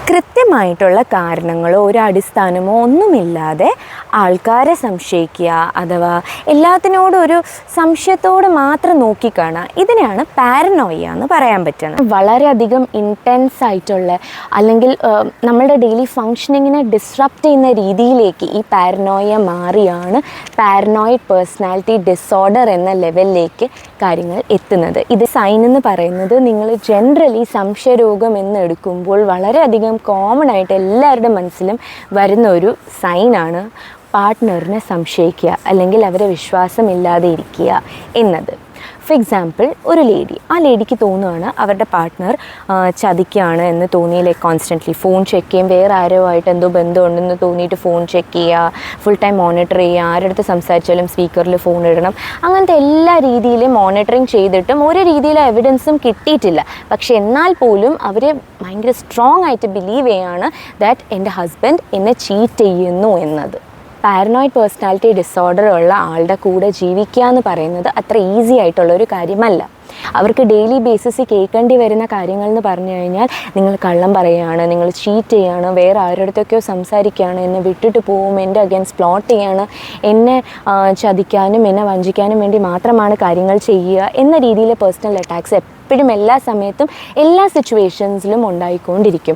കൃത്യമായിട്ടുള്ള കാരണങ്ങളോ ഒരു അടിസ്ഥാനമോ ഒന്നുമില്ലാതെ ആൾക്കാരെ സംശയിക്കുക അഥവാ എല്ലാത്തിനോടും ഒരു സംശയത്തോടെ മാത്രം നോക്കിക്കാണുക, ഇതിനെയാണ് പാരനോയ എന്ന് പറയാൻ പറ്റുന്നത്. വളരെയധികം ഇൻറ്റൻസ് ആയിട്ടുള്ള അല്ലെങ്കിൽ നമ്മളുടെ ഡെയിലി ഫങ്ഷനിങ്ങിനെ ഡിസ്റപ്റ്റ് ചെയ്യുന്ന രീതിയിലേക്ക് ഈ പാരനോയ മാറിയാണ് പാരനോയിഡ് പേഴ്സണാലിറ്റി ഡിസോർഡർ എന്ന ലെവലിലേക്ക് കാര്യങ്ങൾ എത്തുന്നത്. ഇത് സൈൻ എന്ന് പറയുന്നത് നിങ്ങൾ ജനറലി സംശയരോഗം എന്ന് എടുക്കുമ്പോൾ വളരെയധികം കോമൺ ആയിട്ട് എല്ലാവരുടെ മനസ്സിലും വരുന്ന ഒരു സൈനാണ് പാർട്ട്ണറിനെ സംശയിക്കുക അല്ലെങ്കിൽ അവരെ വിശ്വാസമില്ലാതെ ഇരിക്കുക എന്നത്. ഫോർ എക്സാമ്പിൾ, ഒരു ആ ലേഡിക്ക് തോന്നുകയാണ് അവരുടെ പാർട്ട്ണർ ചതിക്കുകയാണ് എന്ന് തോന്നി, ലൈക്ക് കോൺസ്റ്റൻ്റ്ലി ഫോൺ ചെക്ക് ചെയ്യും, വേറെ ആരോ ആയിട്ട് എന്തോ ബന്ധമുണ്ടെന്ന് തോന്നിയിട്ട് ഫോൺ ചെക്ക് ചെയ്യുക, ഫുൾ ടൈം മോണിറ്റർ ചെയ്യുക, ആരടുത്ത് സംസാരിച്ചാലും സ്പീക്കറിൽ ഫോൺ ഇടണം, അങ്ങനത്തെ എല്ലാ രീതിയിലും മോണിറ്ററിങ് ചെയ്തിട്ടും ഒരു രീതിയിലും എവിഡൻസും കിട്ടിയിട്ടില്ല. പക്ഷെ എന്നാൽ പോലും അവർ ഭയങ്കര സ്ട്രോങ് ആയിട്ട് ബിലീവ് ചെയ്യാണ് ദാറ്റ് എൻ്റെ ഹസ്ബൻഡ് എന്നെ ചീറ്റ് ചെയ്യുന്നു എന്നത്. പാരനോയിഡ് പേഴ്സണാലിറ്റി ഡിസോർഡർ ഉള്ള ആളുടെ കൂടെ ജീവിക്കുക എന്ന് പറയുന്നത് അത്ര ഈസി ആയിട്ടുള്ളൊരു കാര്യമല്ല. അവർക്ക് ഡെയിലി ബേസിസിൽ കേൾക്കേണ്ടി വരുന്ന കാര്യങ്ങൾ എന്ന് പറഞ്ഞു കഴിഞ്ഞാൽ, നിങ്ങൾ കള്ളം പറയുകയാണ്, നിങ്ങൾ ചീറ്റ് ചെയ്യുകയാണ്, വേറെ ആരുടെയൊക്കെയോ സംസാരിക്കുകയാണ്, എന്നെ വിട്ടിട്ട് പോവും, എൻ്റെ അഗൈൻസ്റ്റ് പ്ലോട്ട് ചെയ്യാണ്, എന്നെ ചതിക്കാനും എന്നെ വഞ്ചിക്കാനും വേണ്ടി മാത്രമാണ് കാര്യങ്ങൾ ചെയ്യുക എന്ന രീതിയിൽ പേഴ്സണൽ അറ്റാക്സ് എപ്പോഴും എല്ലാ സമയത്തും എല്ലാ സിറ്റുവേഷൻസിലും ഉണ്ടായിക്കൊണ്ടിരിക്കും.